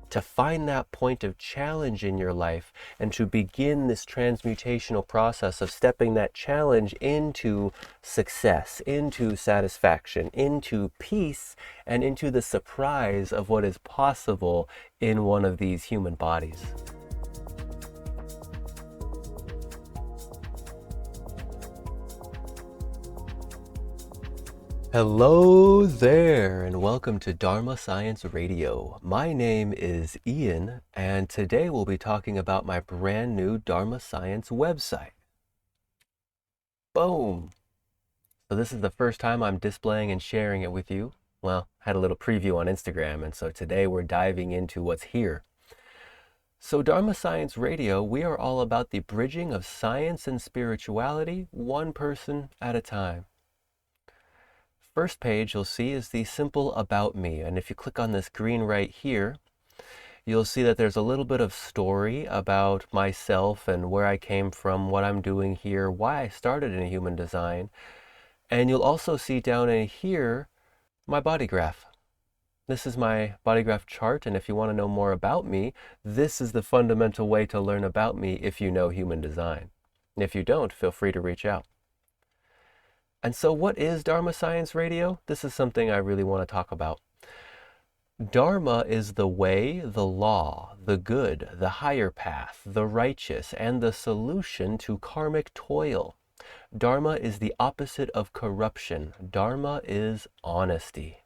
to find that point of challenge in your life and to begin this transmutational process of stepping that challenge into success, into satisfaction, into peace, and into the surprise of what is possible in one of these human bodies. Hello there, and welcome to Dharma Science Radio. My name is Ian, and today we'll be talking about my brand new Dharma Science website. Boom! So this is the first time I'm displaying and sharing it with you. Well, I had a little preview on Instagram, and so today we're diving into what's here. So Dharma Science Radio, we are all about the bridging of science and spirituality, one person at a time. First page you'll see is the simple About Me, and if you click on this green right here, you'll see that there's a little bit of story about myself and where I came from, what I'm doing here, why I started in human design, and you'll also see down in here my body graph. This is my body graph chart, and if you want to know more about me, this is the fundamental way to learn about me if you know human design. And if you don't, feel free to reach out. And so what is Dharma Science Radio? This is something I really want to talk about. Dharma is the way, the law, the good, the higher path, the righteous, and the solution to karmic toil. Dharma is the opposite of corruption. Dharma is honesty.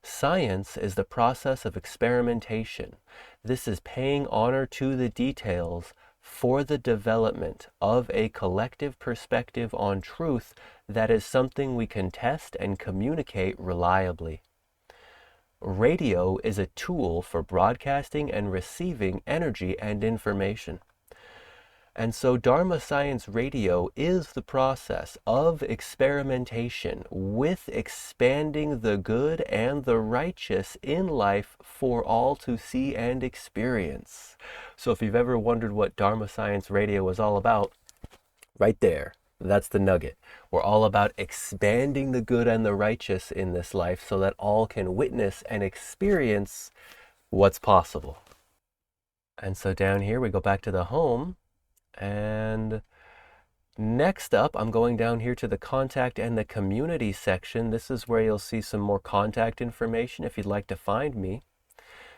Science is the process of experimentation. This is paying honor to the details for the development of a collective perspective on truth that is something we can test and communicate reliably. Radio is a tool for broadcasting and receiving energy and information. And so Dharma Science Radio is the process of experimentation with expanding the good and the righteous in life for all to see and experience. So if you've ever wondered what Dharma Science Radio is all about, right there, that's the nugget. We're all about expanding the good and the righteous in this life so that all can witness and experience what's possible. And so down here we go back to the home. And next up, I'm going down here to the contact and the community section. This is where you'll see some more contact information if you'd like to find me.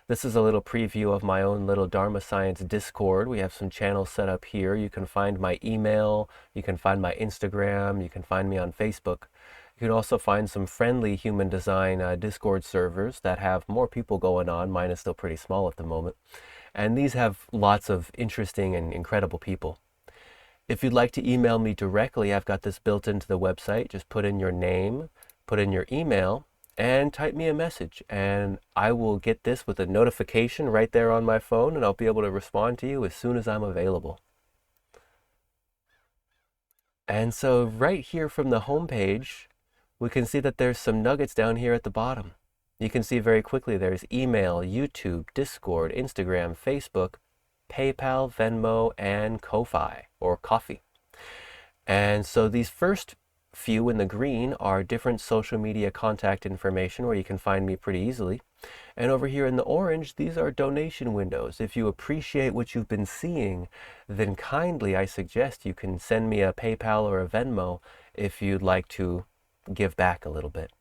This is a little preview of my own little Dharma Science Discord. We have some channels set up here. You can find my email, you can find my Instagram, you can find me on Facebook. You can also find some friendly human design Discord servers that have more people going on. Mine is still pretty small at the moment. And these have lots of interesting and incredible people. If you'd like to email me directly, I've got this built into the website. Just put in your name, put in your email, and type me a message. And I will get this with a notification right there on my phone, and I'll be able to respond to you as soon as I'm available. And so right here from the home page, we can see that there's some nuggets down here at the bottom. You can see very quickly there's email, YouTube, Discord, Instagram, Facebook, PayPal, Venmo, and Ko-Fi, or Coffee. And so these first few in the green are different social media contact information where you can find me pretty easily. And over here in the orange, these are donation windows. If you appreciate what you've been seeing, then kindly I suggest you can send me a PayPal or a Venmo if you'd like to give back a little bit.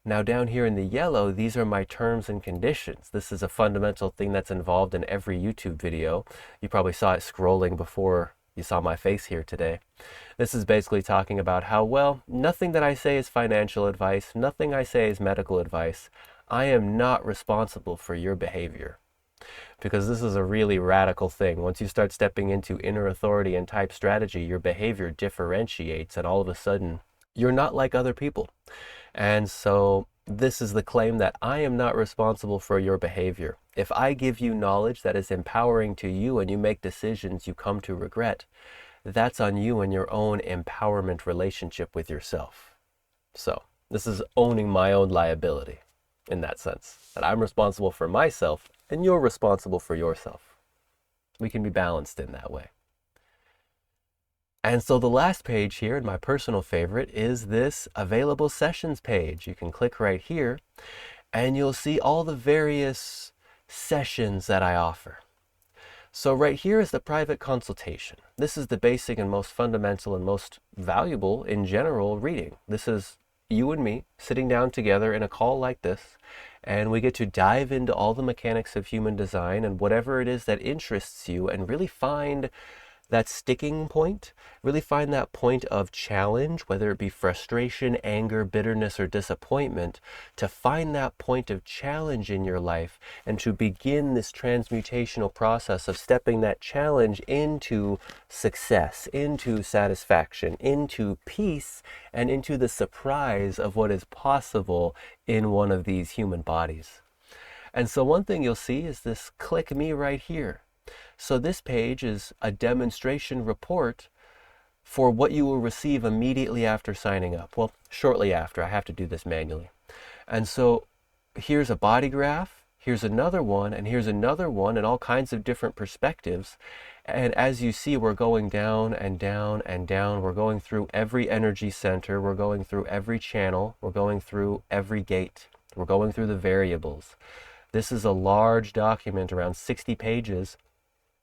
Now down here in the yellow, these are my terms and conditions. This is a fundamental thing that's involved in every YouTube video. You probably saw it scrolling before you saw my face here today. This is basically talking about how, well, nothing that I say is financial advice, nothing I say is medical advice. I am not responsible for your behavior. Because this is a really radical thing. Once you start stepping into inner authority and type strategy, your behavior differentiates, and all of a sudden, you're not like other people. And so this is the claim that I am not responsible for your behavior. If I give you knowledge that is empowering to you and you make decisions you come to regret, that's on you and your own empowerment relationship with yourself. So this is owning my own liability in that sense, that I'm responsible for myself and you're responsible for yourself. We can be balanced in that way. And so the last page here, and my personal favorite, is this available sessions page. You can click right here and you'll see all the various sessions that I offer. So right here is the private consultation. This is the basic and most fundamental and most valuable in general reading. This is you and me sitting down together in a call like this, and we get to dive into all the mechanics of human design and whatever it is that interests you, and really find that sticking point, really find that point of challenge, whether it be frustration, anger, bitterness, or disappointment, to find that point of challenge in your life and to begin this transmutational process of stepping that challenge into success, into satisfaction, into peace, and into the surprise of what is possible in one of these human bodies. And so one thing you'll see is this click me right here. So this page is a demonstration report for what you will receive immediately after signing up. Well, shortly after. I have to do this manually. And so here's a body graph, here's another one, and here's another one, and all kinds of different perspectives. And as you see, we're going down and down and down. We're going through every energy center. We're going through every channel. We're going through every gate. We're going through the variables. This is a large document, around 60 pages,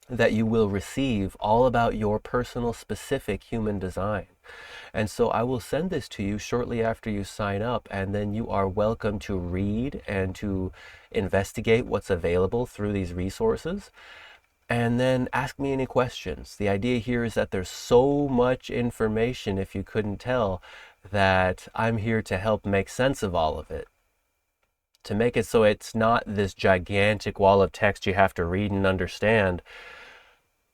that you will receive all about your personal specific human design. And so I will send this to you shortly after you sign up, and then you are welcome to read and to investigate what's available through these resources, and then ask me any questions. The idea here is that there's so much information, if you couldn't tell, that I'm here to help make sense of all of it, to make it so it's not this gigantic wall of text you have to read and understand,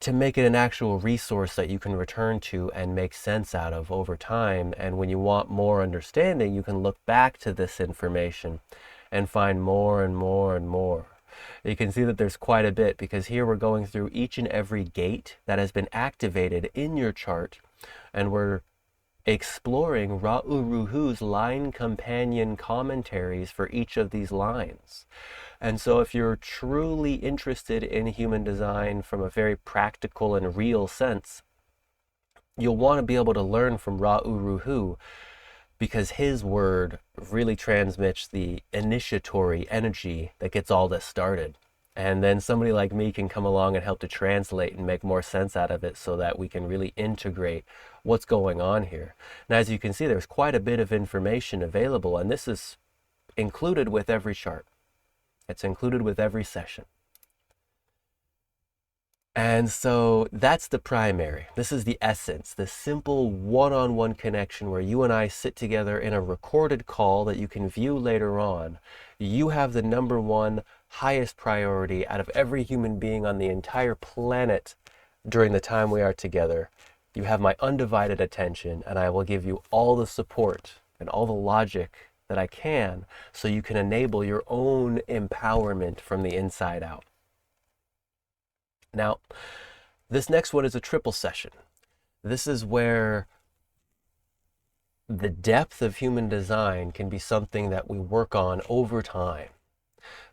to make it an actual resource that you can return to and make sense out of over time. And when you want more understanding, you can look back to this information and find more and more and more. You can see that there's quite a bit, because here we're going through each and every gate that has been activated in your chart, and we're exploring Ra'uruhu's line companion commentaries for each of these lines. And so if you're truly interested in human design from a very practical and real sense, you'll want to be able to learn from Ra'uruhu, because his word really transmits the initiatory energy that gets all this started. And then somebody like me can come along and help to translate and make more sense out of it, so that we can really integrate what's going on here. Now, as you can see, there's quite a bit of information available, and this is included with every chart. It's included with every session. And so that's the primary. This is the essence, the simple one-on-one connection where you and I sit together in a recorded call that you can view later on. You have the number one highest priority out of every human being on the entire planet during the time we are together. You have my undivided attention, and I will give you all the support and all the logic that I can, so you can enable your own empowerment from the inside out. Now, this next one is a triple session. This is where the depth of human design can be something that we work on over time.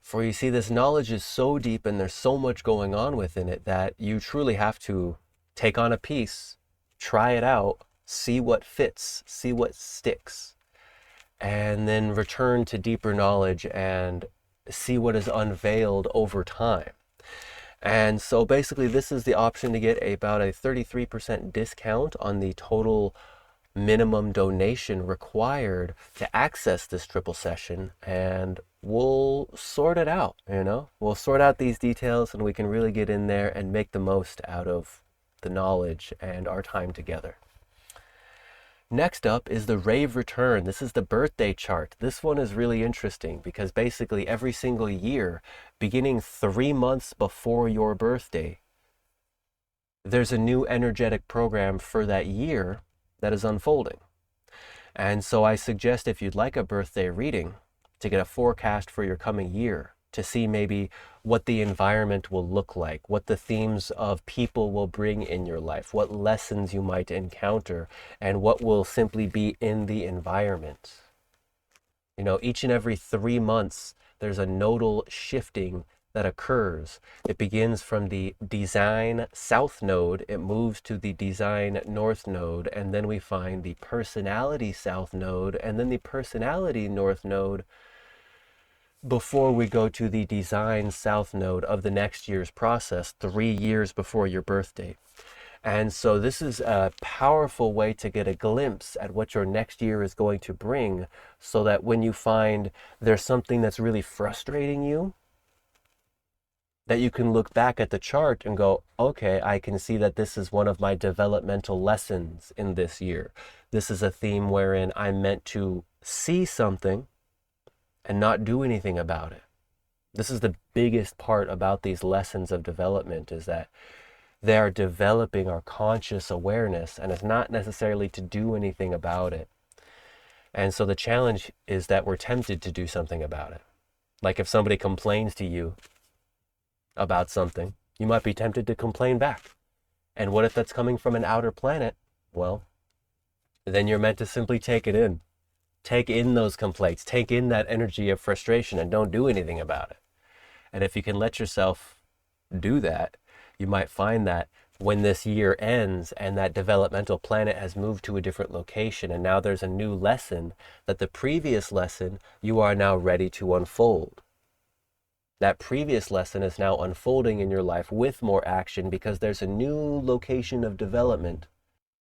For you see, this knowledge is so deep and there's so much going on within it that you truly have to take on a piece, try it out, see what fits, see what sticks, and then return to deeper knowledge and see what is unveiled over time. And so basically this is the option to get about a 33% discount on the total minimum donation required to access this triple session, and we'll sort it out, we'll sort out these details, and we can really get in there and make the most out of the knowledge and our time together. Next up is the Rave Return. This is the birthday chart. This one is really interesting because basically every single year, beginning 3 months before your birthday, there's a new energetic program for that year that is unfolding. And so I suggest, if you'd like a birthday reading, to get a forecast for your coming year, to see maybe what the environment will look like, what the themes of people will bring in your life, what lessons you might encounter, and what will simply be in the environment. Each and every 3 months, there's a nodal shifting that occurs. It begins from the design south node, it moves to the design north node, and then we find the personality south node, and then the personality north node before we go to the design south node of the next year's process, 3 years before your birth date. And so this is a powerful way to get a glimpse at what your next year is going to bring, so that when you find there's something that's really frustrating you, that you can look back at the chart and go, okay, I can see that this is one of my developmental lessons in this year. This is a theme wherein I'm meant to see something and not do anything about it. This is the biggest part about these lessons of development, is that they are developing our conscious awareness, and it's not necessarily to do anything about it. And so the challenge is that we're tempted to do something about it. Like if somebody complains to you about something, you might be tempted to complain back. And what if that's coming from an outer planet? Well, then you're meant to simply take it in. Take in those complaints, take in that energy of frustration, and don't do anything about it. And if you can let yourself do that, you might find that when this year ends and that developmental planet has moved to a different location, and now there's a new lesson, that the previous lesson you are now ready to unfold. That previous lesson is now unfolding in your life with more action, because there's a new location of development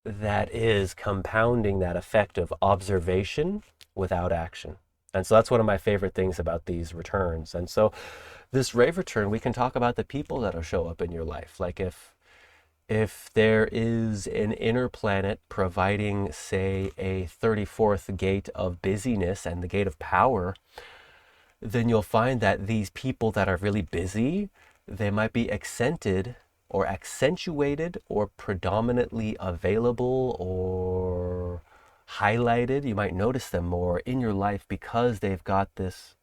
that is compounding that effect of observation without action. And so that's one of my favorite things about these returns. And so this rave return, we can talk about the people that'll show up in your life. Like if there is an inner planet providing, say, a 34th gate of busyness and the gate of power, then you'll find that these people that are really busy, they might be accented or accentuated or predominantly available or highlighted. You might notice them more in your life because they've got this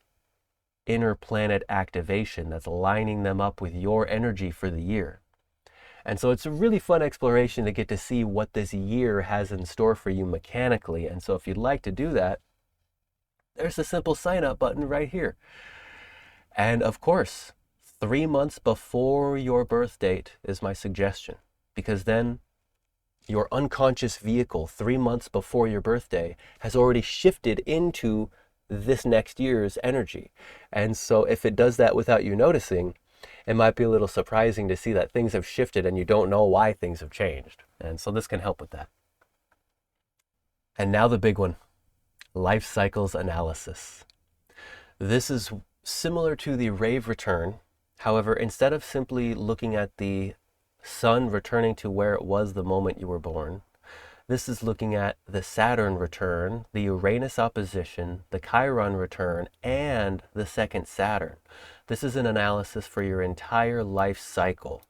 inner planet activation that's lining them up with your energy for the year. And so it's a really fun exploration to get to see what this year has in store for you mechanically. And so if you'd like to do that, there's a simple sign up button right here. And of course, 3 months before your birth date is my suggestion, because then your unconscious vehicle 3 months before your birthday has already shifted into this next year's energy. And so if it does that without you noticing, it might be a little surprising to see that things have shifted and you don't know why things have changed. And so this can help with that. And now the big one. Life cycles analysis. This is similar to the rave return. However, instead of simply looking at the sun returning to where it was the moment you were born, this is looking at the Saturn return, the Uranus opposition, the Chiron return, and the second Saturn. This is an analysis for your entire life cycle.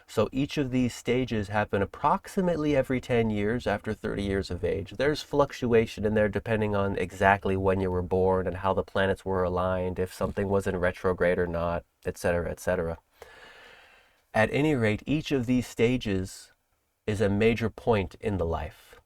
So each of these stages happen approximately every 10 years after 30 years of age. There's fluctuation in there depending on exactly when you were born and how the planets were aligned, if something was in retrograde or not, etc., etc. At any rate, each of these stages is a major point in the life.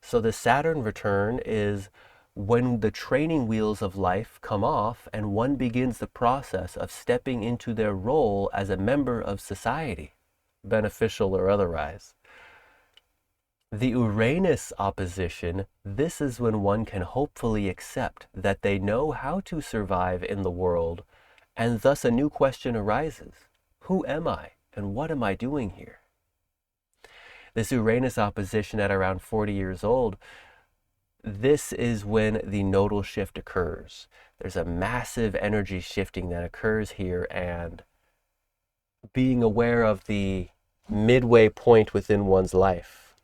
So the Saturn return is when the training wheels of life come off and one begins the process of stepping into their role as a member of society, beneficial or otherwise. The Uranus opposition, this is when one can hopefully accept that they know how to survive in the world, and thus a new question arises. Who am I, and what am I doing here? This Uranus opposition at around 40 years old, this is when the nodal shift occurs. There's a massive energy shifting that occurs here, and being aware of the midway point within one's life,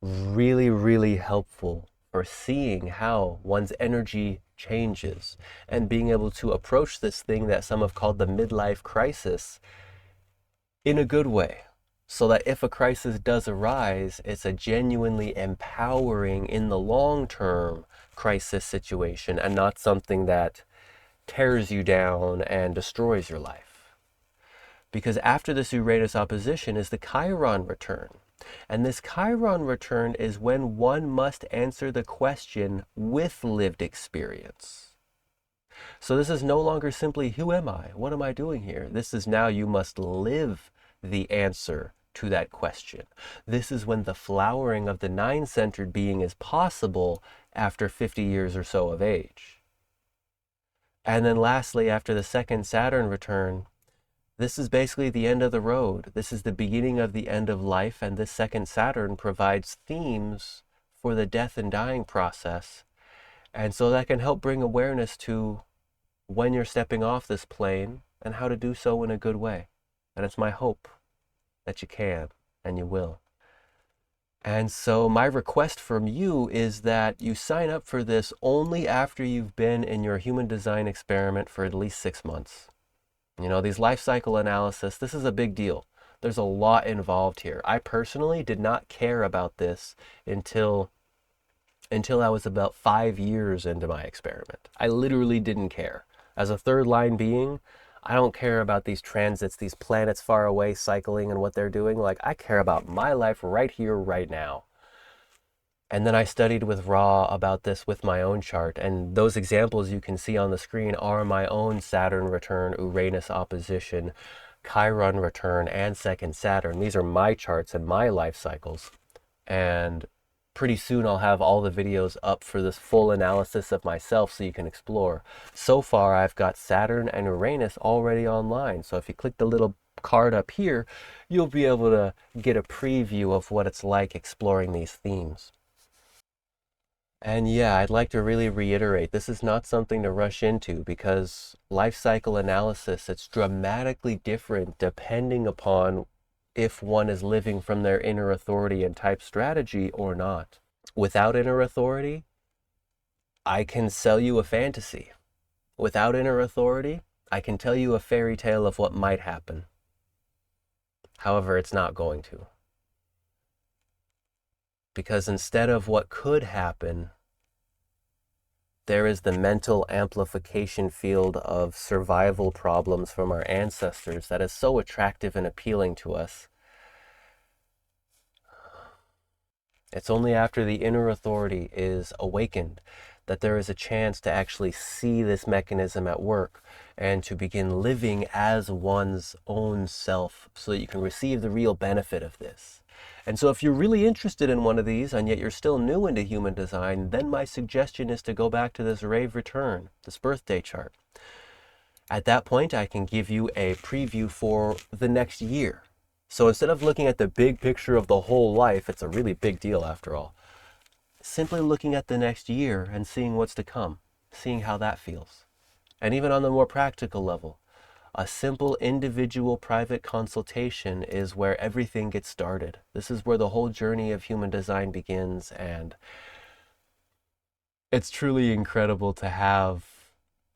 really, really helpful for seeing how one's energy changes and being able to approach this thing that some have called the midlife crisis in a good way, so that if a crisis does arise, it's a genuinely empowering in the long-term crisis situation and not something that tears you down and destroys your life. Because after this Uranus opposition is the Chiron return. And this Chiron return is when one must answer the question with lived experience. So this is no longer simply, who am I? What am I doing here? This is now you must live the answer to that question. This is when the flowering of the nine-centered being is possible after 50 years or so of age. And then lastly, after the second Saturn return, this is basically the end of the road. This is the beginning of the end of life, and this second Saturn provides themes for the death and dying process. And so that can help bring awareness to when you're stepping off this plane and how to do so in a good way. And it's my hope that you can and you will. And so my request from you is that you sign up for this only after you've been in your human design experiment for at least 6 months. You know, these life cycle analysis, this is a big deal. There's a lot involved here. I personally did not care about this until I was about 5 years into my experiment. I literally didn't care. As a third line being, I don't care about these transits, these planets far away cycling and what they're doing. Like, I care about my life right here, right now. And then I studied with Ra about this with my own chart. And those examples you can see on the screen are my own Saturn return, Uranus opposition, Chiron return, and second Saturn. These are my charts and my life cycles. And pretty soon I'll have all the videos up for this full analysis of myself so you can explore. So far, I've got Saturn and Uranus already online. So if you click the little card up here, you'll be able to get a preview of what it's like exploring these themes. And yeah, I'd like to really reiterate, this is not something to rush into, because life cycle analysis, it's dramatically different depending upon if one is living from their inner authority and type strategy or not. Without inner authority, I can sell you a fantasy. Without inner authority, I can tell you a fairy tale of what might happen. However, it's not going to. Because instead of what could happen, there is the mental amplification field of survival problems from our ancestors that is so attractive and appealing to us. It's only after the inner authority is awakened that there is a chance to actually see this mechanism at work and to begin living as one's own self so that you can receive the real benefit of this. And so if you're really interested in one of these and yet you're still new into human design, then my suggestion is to go back to this Rave return, this birthday chart. At that point, I can give you a preview for the next year. So instead of looking at the big picture of the whole life, it's a really big deal after all, simply looking at the next year and seeing what's to come, seeing how that feels. And even on the more practical level, a simple individual private consultation is where everything gets started. This is where the whole journey of human design begins, and it's truly incredible to have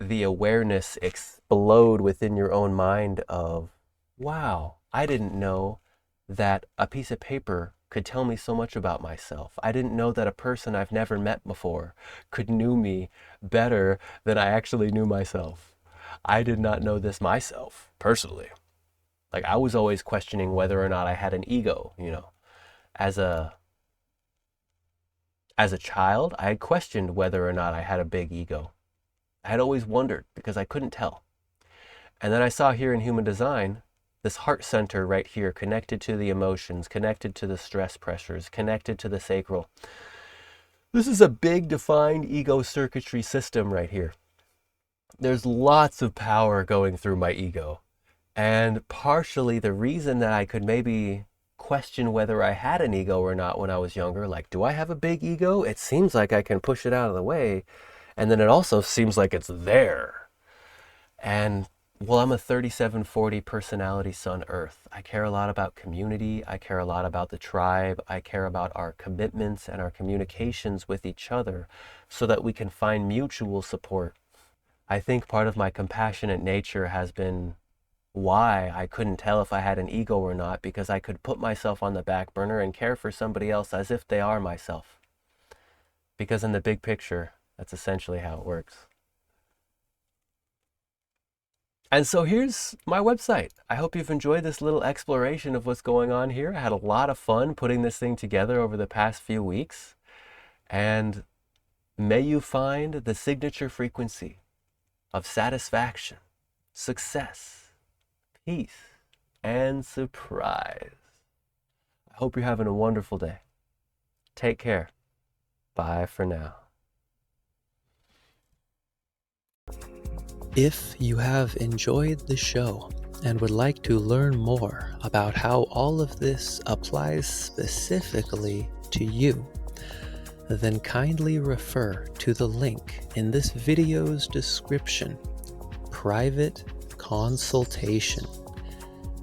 the awareness explode within your own mind of, wow, I didn't know that a piece of paper could tell me so much about myself. I didn't know that a person I've never met before could know me better than I actually knew myself. I did not know this myself, personally. Like, I was always questioning whether or not I had an ego, you know. As a child, I had questioned whether or not I had a big ego. I had always wondered because I couldn't tell. And then I saw here in human design, this heart center right here, connected to the emotions, connected to the stress pressures, connected to the sacral. This is a big defined ego circuitry system right here. There's lots of power going through my ego. And partially the reason that I could maybe question whether I had an ego or not when I was younger, like, do I have a big ego? It seems like I can push it out of the way. And then it also seems like it's there. And well, I'm a 3740 personality Sun Earth. I care a lot about community. I care a lot about the tribe. I care about our commitments and our communications with each other so that we can find mutual support. I think part of my compassionate nature has been why I couldn't tell if I had an ego or not, because I could put myself on the back burner and care for somebody else as if they are myself. Because in the big picture, that's essentially how it works. And so here's my website. I hope you've enjoyed this little exploration of what's going on here. I had a lot of fun putting this thing together over the past few weeks. And may you find the signature frequency of satisfaction, success, peace, and surprise. I hope you're having a wonderful day. Take care. Bye for now. If you have enjoyed the show and would like to learn more about how all of this applies specifically to you, then kindly refer to the link in this video's description, Private Consultation.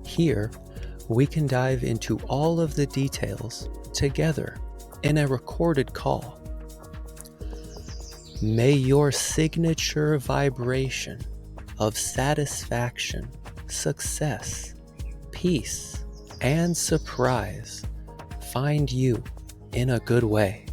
Here, we can dive into all of the details together in a recorded call. May your signature vibration of satisfaction, success, peace, and surprise find you in a good way.